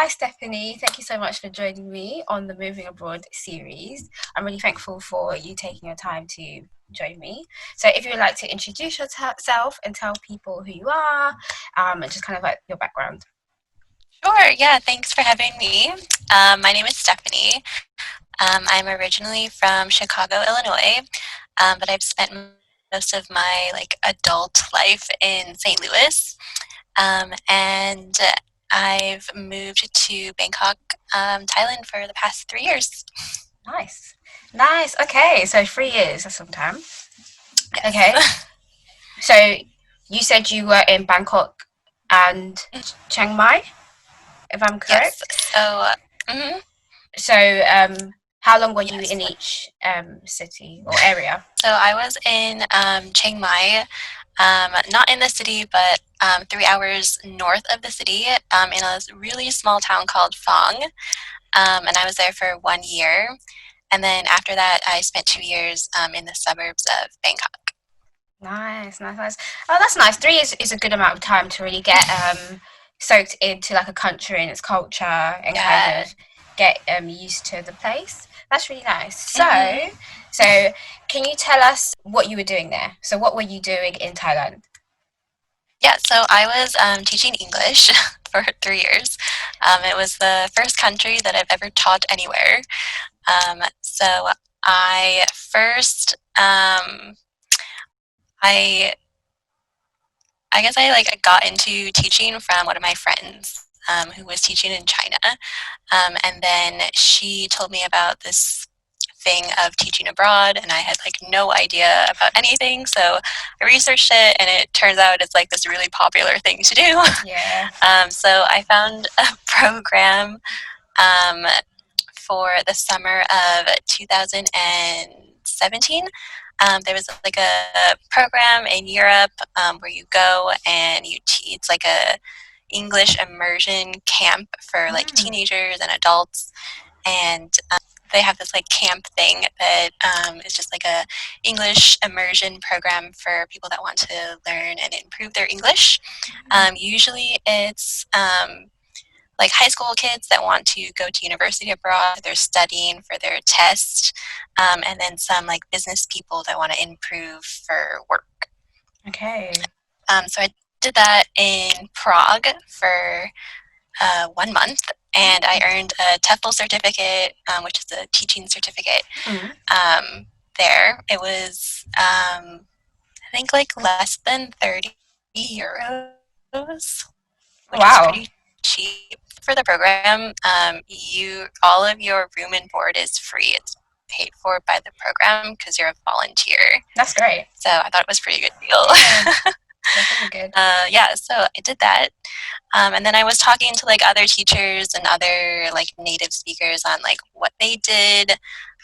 Hi, Stephanie. Thank you so much for joining me on the Moving Abroad series. I'm really thankful for you taking your time to join me. So, if you would like to introduce yourself and tell people who you are, and just kind of like your background. Sure, yeah, thanks for having me. My name is Stephanie. I'm originally from Chicago, Illinois, but I've spent most of my adult life in St. Louis, and I've moved to Bangkok, Thailand for the past 3 years. Nice. Nice. Okay, so 3 years, that's some time. Okay, Yes. so you said you were in Bangkok and Chiang Mai, if I'm Yes. correct. Mhm, So, how long were you in yes. each city or area? So I was in Chiang Mai, not in the city, but 3 hours north of the city, in a really small town called Phang. And I was there for 1 year. And then after that, I spent 2 years in the suburbs of Bangkok. Nice, nice, nice. Oh, that's nice. 3 years is a good amount of time to really get soaked into like a country and its culture and kind Yeah. of get used to the place. That's really nice. hmm So can you tell us what you were doing there? So what were you doing in Thailand? Yeah, so I was teaching English for 3 years. It was the first country that I've ever taught anywhere. So I first, I I guess I got into teaching from one of my friends who was teaching in China, and then she told me about this thing of teaching abroad, and I had no idea about anything. So I researched it, and it turns out it's like this really popular thing to do. Yeah. So I found a program um, for the summer of 2017. There was like a program in Europe where you go and it's like a English immersion camp for like Mm, teenagers and adults, and they have this like camp thing that is just like a English immersion program for people that want to learn and improve their English. Usually it's like high school kids that want to go to university abroad, they're studying for their test, and then some like business people that want to improve for work. okay. So I did that in Prague for 1 month, and I earned a TEFL certificate, which is a teaching certificate. Mm. Um, there, it was I think like less than 30 euros, which was Wow. pretty cheap for the program. You all of your room and board is free. It's paid for by the program because you're a volunteer. That's great. So I thought it was a pretty good Yeah, deal. that's really good. Yeah, so I did that, and then I was talking to like other teachers and other like native speakers on like what they did,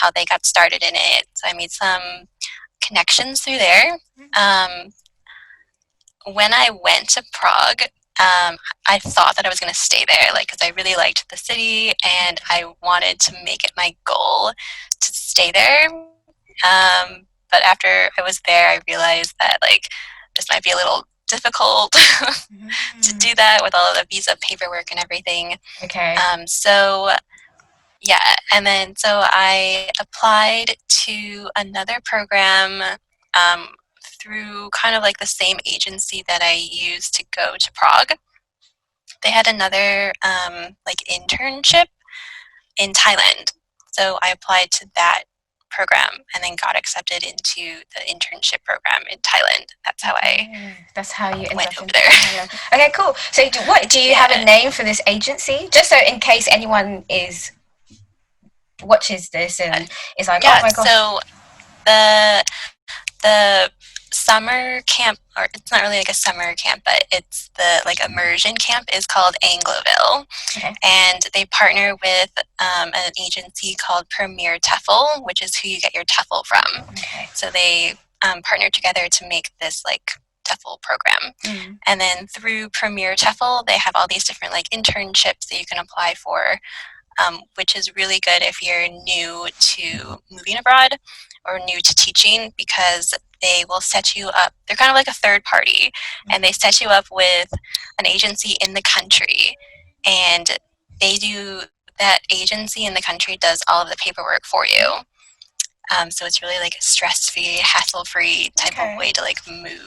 how they got started in it. So I made some connections through there. Um, when I went to Prague, I thought that I was going to stay there, like, because I really liked the city and I wanted to make it my goal to stay there. But after I was there, I realized that, like, this might be a little difficult to Mm. do that with all of the visa paperwork and everything. Okay. So, yeah, and then so I applied to another program um, through kind of like the same agency that I used to go to Prague. They had another like internship in Thailand, so I applied to that program and then got accepted into the internship program in Thailand. That's how I Okay. That's how you ended went up over in there. Thailand. Okay, cool. So, what do you have a Yeah, name for this agency? Just so in case anyone is watches this and is like, oh yeah. my gosh. So the the summer camp, or it's not really like a summer camp, but it's the like immersion camp is called Angloville, Okay. and they partner with an agency called Premier TEFL, which is who you get your TEFL from. Okay. So they partner together to make this like TEFL program. Mm. And then through Premier TEFL, they have all these different like internships that you can apply for, which is really good if you're new to moving abroad or new to teaching, because they will set you up. They're kind of like a third party, and they set you up with an agency in the country. And they do that agency in the country does all of the paperwork for you. So it's really like a stress-free, hassle-free type of Okay. way to like move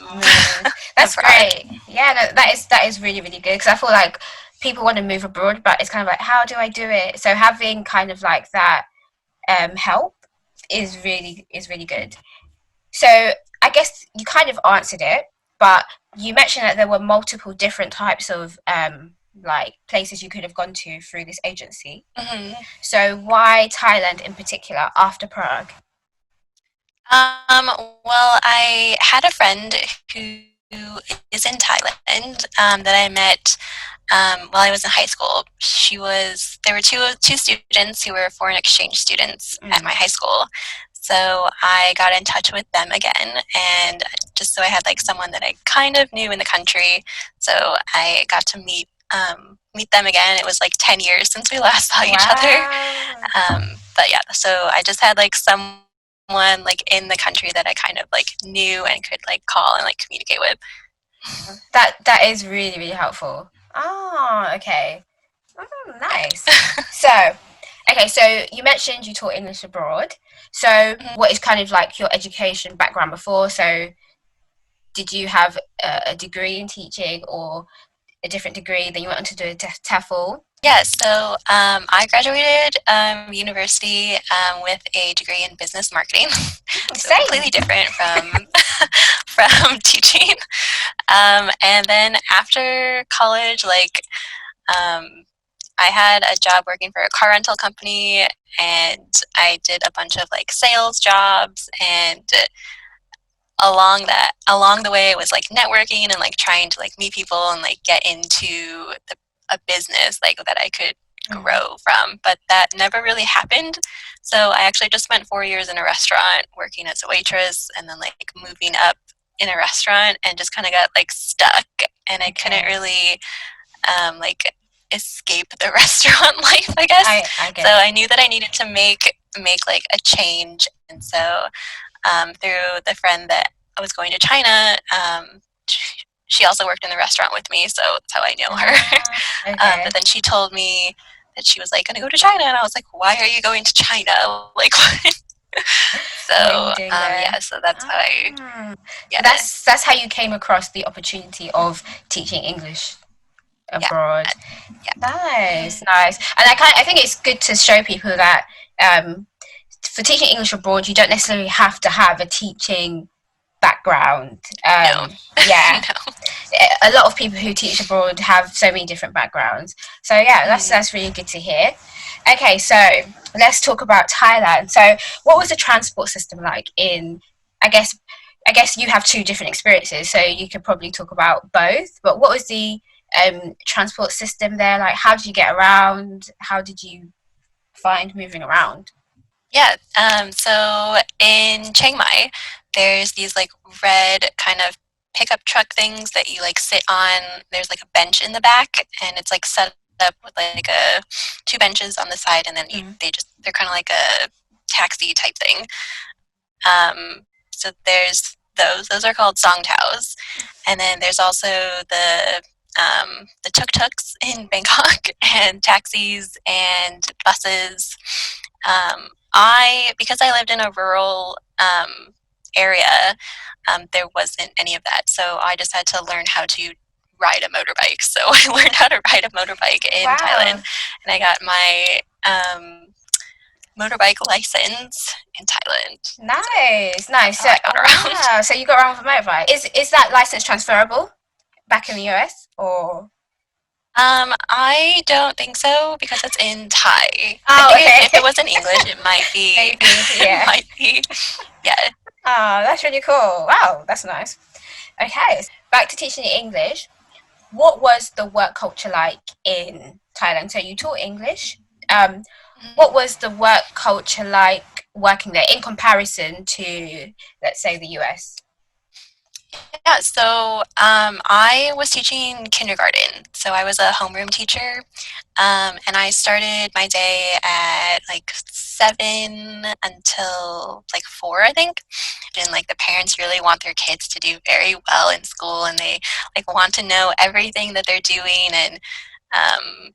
That's abroad. great. Yeah, no, that is really really good because I feel like people want to move abroad, but it's kind of like how do I do it? So having kind of like that help is really good. So I guess you kind of answered it, but you mentioned that there were multiple different types of like places you could have gone to through this agency. Mm-hmm. So why Thailand in particular after Prague? Um, well, I had a friend who is in Thailand that I met while I was in high school. There were two students who were foreign exchange students at my high school. So I got in touch with them again, and just so I had like someone that I kind of knew in the country. So I got to meet them again. It was like 10 years since we last saw each other. Wow. But yeah, so I just had like someone like in the country that I kind of like knew and could like call and like communicate with. That is really really helpful. Oh, okay. Oh, nice. So, okay, so you mentioned you taught English abroad. So, Yeah. what is kind of like your education background before? So, did you have a degree in teaching or a different degree? Then you went on to do a TEFL. Yeah, so I graduated university with a degree in business marketing, so Same. completely different from from teaching. And then after college, like um, I had a job working for a car rental company, and I did a bunch of like sales jobs, and along the way, it was like networking and like trying to like meet people and like get into a business like that I could grow from, but that never really happened. So I actually just spent 4 years in a restaurant working as a waitress, and then like moving up in a restaurant, and just kind of got like stuck, and I couldn't Okay. really like escape the restaurant life, I guess. I So get it. I knew that I needed to make like a change, and so through the friend that I was going to China, she also worked in the restaurant with me, so that's how I know her. Okay. But then she told me that she was like going to go to China, and I was like, "Why are you going to China? Like, what?" What are you So doing there? yeah, so that's how I So yeah that's how you came across the opportunity of teaching English yeah abroad. yeah. Nice, Mm-hmm. nice. And I think it's good to show people that um, for teaching English abroad, you don't necessarily have to have a teaching background. No, Yeah, no. a lot of people who teach abroad have so many different backgrounds. So yeah, Mm-hmm. that's really good to hear. Okay, so let's talk about Thailand. So what was the transport system like in? I guess I guess you have two different experiences, so you could probably talk about both. But what was the transport system there like? How did you get around? How did you find moving around? Yeah. So in Chiang Mai, there's these like red kind of pickup truck things that you like sit on. There's like a bench in the back, and it's like set up with like a two benches on the side, and then they're kind of like a taxi type thing. So there's those. Those are called songtaos, and then there's also the tuk tuks in Bangkok and taxis and buses. Because I lived in a rural area, there wasn't any of that. So I just had to learn how to ride a motorbike. So I learned how to ride a motorbike in Wow, Thailand, and I got my motorbike license in Thailand. So nice, that's nice. how So I got around. wow, so you got around with a motorbike. Is that license transferable back in the US or? I don't think so because it's in Thai. I Oh, think okay. if it was in English, it might be, Maybe, it yeah. might be, yeah. Oh, that's really cool. Wow, that's nice. Okay, back to teaching English. What was the work culture like in Thailand? So you taught English. Um, what was the work culture like working there in comparison to, let's say, the US? Yeah, so I was teaching kindergarten. So I was a homeroom teacher, and I started my day at like 7 until like 4, I think. And like the parents really want their kids to do very well in school, and they like want to know everything that they're doing. And um,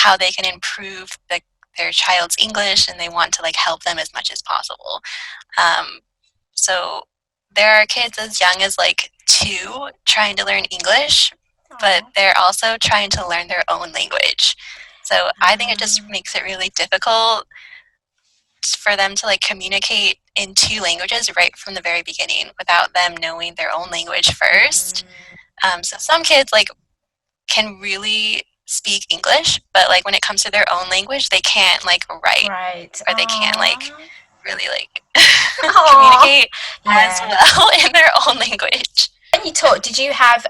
how they can improve their child's English, and they want to like help them as much as possible. Um, so there are kids as young as like 2 trying to learn English, but Aw. they're also trying to learn their own language. So I think it just Um, makes it really difficult for them to like communicate in 2 languages right from the very beginning without them knowing their own language first. mm, So some kids like can really speak English, but like when it comes to their own language, they can't like write, right. or they can't like Aw. really like Aw. communicate as Yeah. well in their own language. When you taught, did you have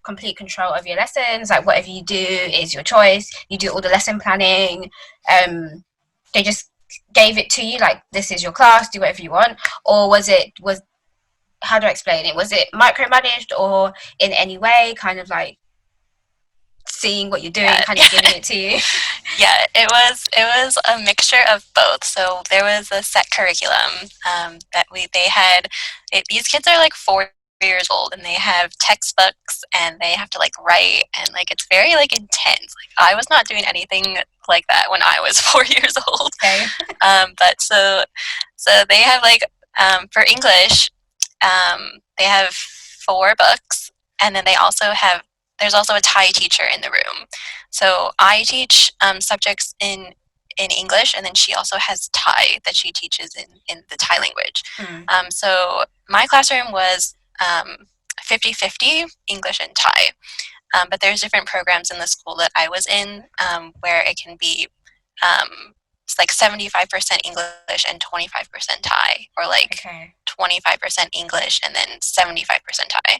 complete control of your lessons? Like whatever you do is your choice. You do all the lesson planning. They just gave it to you like this is your class. Do whatever you want, or was how do I explain it? Was it micromanaged or in any way, kind of like seeing what you're doing, Yeah, kind of giving it to you? yeah. It was a mixture of both. So there was a set curriculum that they had. These kids are like 4 years old, and they have textbooks, and they have to like write, and like it's very like intense. Like I was not doing anything like that when I was 4 years old. Okay. But so they have like for English, they have 4 books, and then there's also a Thai teacher in the room. So I teach subjects in English, and then she also has Thai that she teaches in the Thai language. Hmm. So my classroom was 50-50 English and Thai. But there's different programs in the school that I was in where it can be it's like 75% English and 25% Thai, or like Okay. 25% English and then 75% Thai.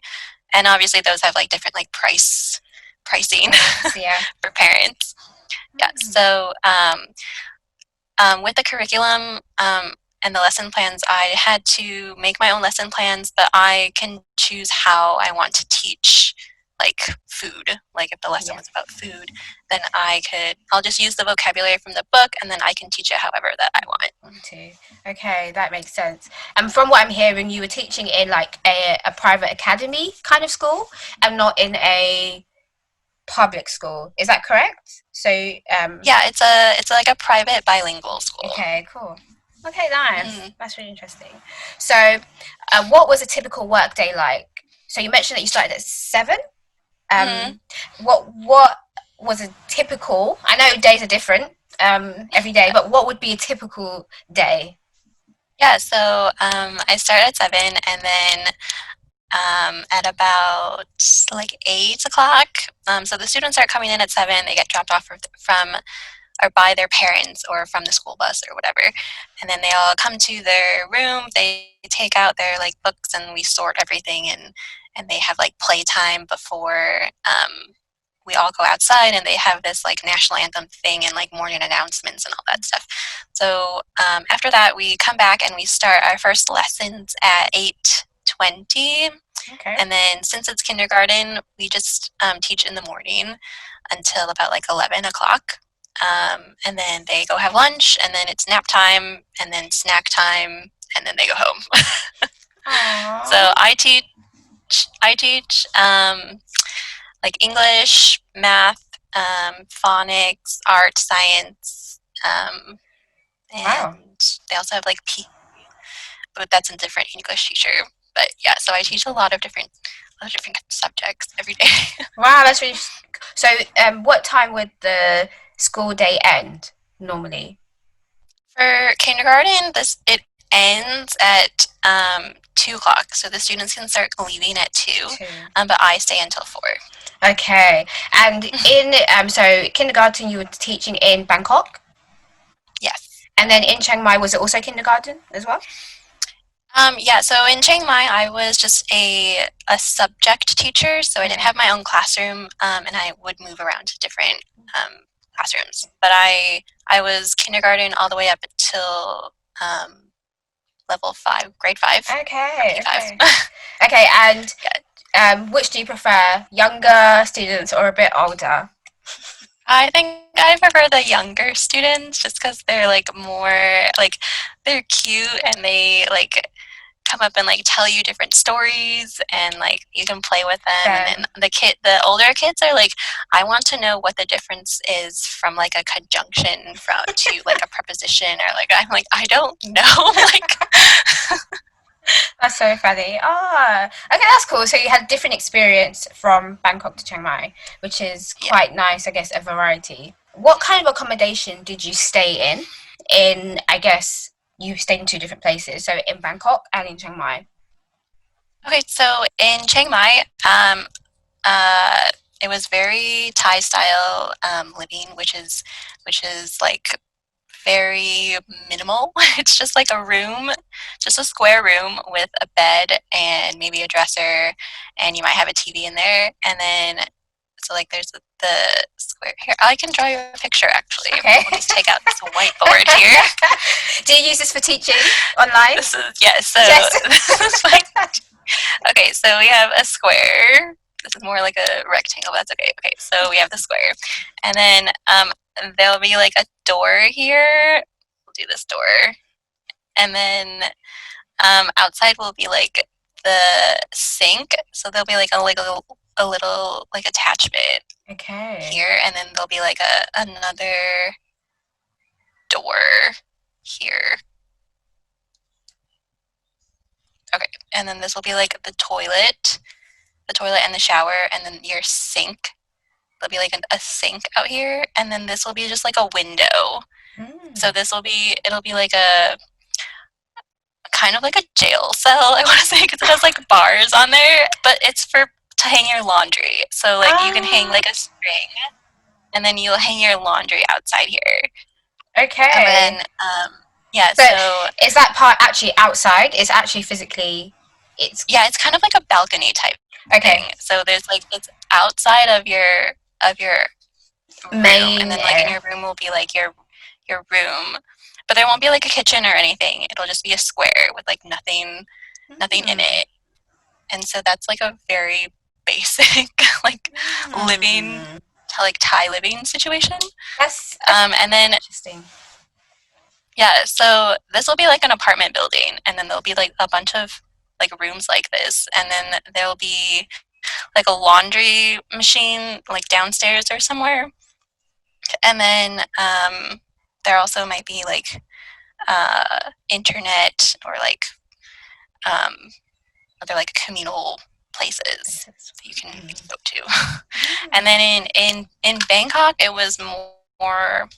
And obviously those have like different like pricing Points. Yeah. for parents. Yeah. Hmm. So with the curriculum and the lesson plans, I had to make my own lesson plans, but I can choose how I want to teach like food. Like if the lesson Yeah. was about food, then I'll just use the vocabulary from the book, and then I can teach it however that I want. Too. Okay, that makes sense. And from what I'm hearing, you were teaching in like a private academy kind of school and not in a public school. Is that correct? So, Yeah, it's like a private bilingual school. okay, cool. Okay, nice. Mm-hmm. That's really interesting. So, what was a typical work day like? So you mentioned that you started at 7. Mm-hmm. What was a typical? I know days are different every day, but what would be a typical day? Yeah, so I start at 7, and then at about like 8 o'clock. So the students are coming in at 7. They get dropped off from or by their parents or from the school bus or whatever, and then they all come to their room. They take out their like books, and we sort everything, and they have like playtime before we all go outside, and they have this like national anthem thing and like morning announcements and all that stuff. So after that, we come back and we start our first lessons at 8:20. Okay. And then since it's kindergarten, we just teach in the morning until about like 11 o'clock. And then they go have lunch, and then it's nap time, and then snack time, and then they go home. So Aww. I teach like English, math, phonics, art, science, and Wow. they also have like but that's a different English teacher. But yeah, so I teach a lot of different subjects every day. Wow, that's really. So, what time would the school day end normally? For kindergarten, this it ends at 2 o'clock, so the students can start leaving at 2, 2. but I stay until 4. Okay. And in so kindergarten, you were teaching in Bangkok, Yes. and then in Chiang Mai, was it also kindergarten as well? Yeah, so in Chiang Mai, I was just a subject teacher, so I didn't Okay. have my own classroom, and I would move around to different classrooms. But I was kindergarten all the way up until level 5, grade 5, from Okay. K5. Okay. Okay. And Yeah. which do you prefer, younger students or a bit older? I think I prefer the younger students just because they're like more like they're cute, and they like come up and like tell you different stories, and like you can play with them. And then Them. the older kids are like, I want to know what the difference is from like a conjunction from to like a preposition, or like I'm like, I don't know. Like, That's so funny. Ah, okay, that's cool. So you had a different experience from Bangkok to Chiang Mai, which is yeah. quite nice, I guess, a variety. What kind of accommodation did you stay in? I guess, you stayed in two different places, so in Bangkok and in Chiang Mai. Okay, so in Chiang Mai, it was very Thai style living, which is like very minimal. It's just like a room, just a square room with a bed and maybe a dresser, and you might have a TV in there. And then, so like there's the square here. I can draw you a picture actually. Okay. We'll just take out this whiteboard here. Do you use this for teaching online? This is, yeah, so Yes. this is like, okay, so we have a square. This is more like a rectangle, but that's okay. Okay, so we have the square. And then there'll be like a door here. We'll do this door. And then outside will be like the sink. So there'll be like a little like attachment Okay. here, and then there'll be like another door here. Okay, and then this will be like the toilet and the shower, and then your sink. There'll be like a sink out here, and then this will be just like a window. So it'll be like a kind of like a jail cell, I want to say, because it has like bars on there, but it's to hang your laundry. So like you can hang like a string, and then you'll hang your laundry outside here. Okay. And then yeah, but so is that part actually outside? It's actually physically, it's kind of like a balcony type okay. thing. So there's like, it's outside of your room, Main and then like in your room will be like your room, but there won't be like a kitchen or anything. It'll just be a square with like nothing in it. And so that's like a very basic like living, like Thai living situation. That's and then interesting. yeah, so this will be like an apartment building, and then there'll be like a bunch of like rooms like this, and then there'll be like a laundry machine like downstairs or somewhere. And then there also might be like internet, or like other like communal places that you can go to. And then in Bangkok, it was more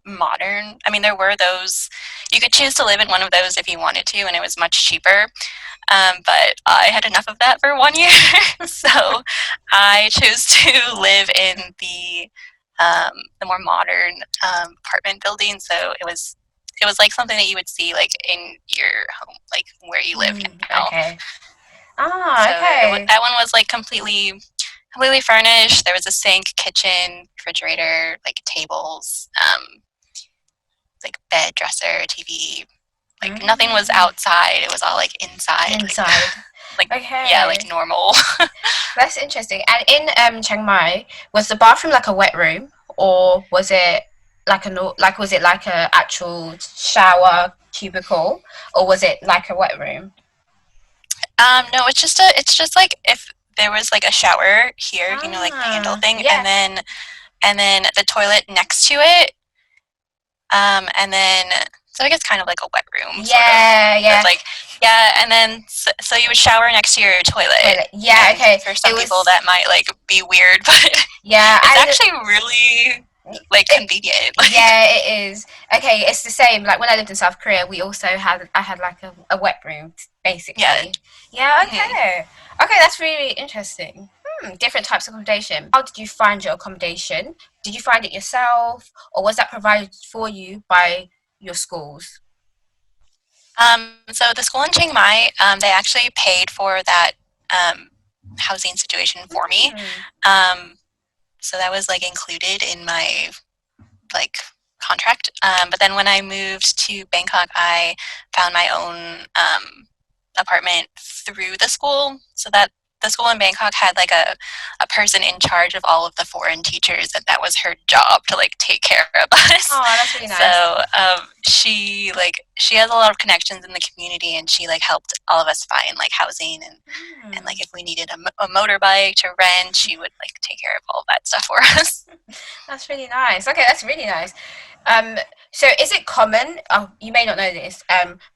modern. I mean, there were those, you could choose to live in one of those if you wanted to, and it was much cheaper. But I had enough of that for 1 year, so I chose to live in the more modern apartment building. So it was like something that you would see like in your home, like where you live now. Okay. So Okay. that one was like completely furnished. There was a sink, kitchen, refrigerator, like tables, like bed, dresser, TV. Like nothing was outside. It was all like inside. Inside. Like okay. Yeah, like normal. That's interesting. And in Chiang Mai, was the bathroom like a wet room, or was it was it like a actual shower cubicle, or was it like a wet room? No, it's just like if there was like a shower here, you know, like the handle thing, yeah. and then the toilet next to it, and then so I guess kind of like a wet room. Yeah, sort of. yeah. Like and then so you would shower next to your toilet. Yeah, okay. For some people that might like be weird, but yeah, it's actually really like convenient. Yeah, it is. Okay, it's the same. Like when I lived in South Korea, I had like a wet room basically. Yeah. Okay. Okay, that's really interesting. Different types of accommodation. How did you find your accommodation? Did you find it yourself, or was that provided for you by your schools? So the school in Chiang Mai, they actually paid for that housing situation for me. So that was like included in my like contract. But then when I moved to Bangkok, I found my own apartment through the school. So the school in Bangkok had like a person in charge of all of the foreign teachers, and that was her job to like take care of us. Oh, that's really nice. So she has a lot of connections in the community, and she like helped all of us find like housing and Hmm. like if we needed a motorbike to rent, she would like take care of all that stuff for us. That's really nice. Okay, that's really nice. Um, so is it common? Oh, you may not know this.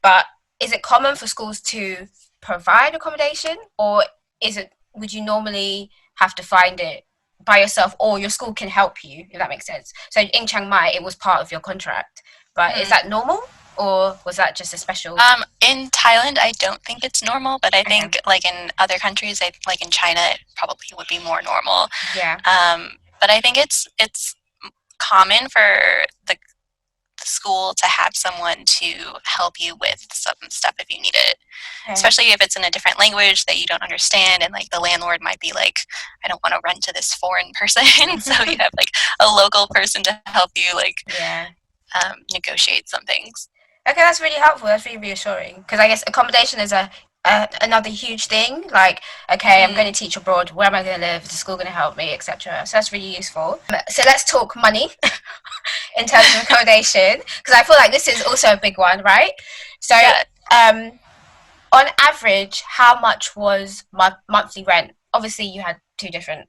But is it common for schools to provide accommodation, or is it? Would you normally have to find it by yourself, or your school can help you, if that makes sense? So in Chiang Mai, it was part of your contract, but is Hmm. that normal, or was that just a special? In Thailand, I don't think it's normal, but I Okay, think like in other countries, like in China, it probably would be more normal. yeah, But I think it's common for the school to have someone to help you with some stuff if you need it, okay. especially if it's in a different language that you don't understand, and like the landlord might be like, I don't want to rent to this foreign person, so you have like a local person to help you like Yeah. negotiate some things. Okay, that's really helpful. That's really reassuring because I guess accommodation is a another huge thing. Like, okay, I'm going Mm-hmm. to teach abroad. Where am I going to live? Is the school going to help me, etc. So that's really useful. So let's talk money in terms of accommodation because I feel like this is also a big one, right? So, Yeah. um, on average, how much was my monthly rent? Obviously, you had two different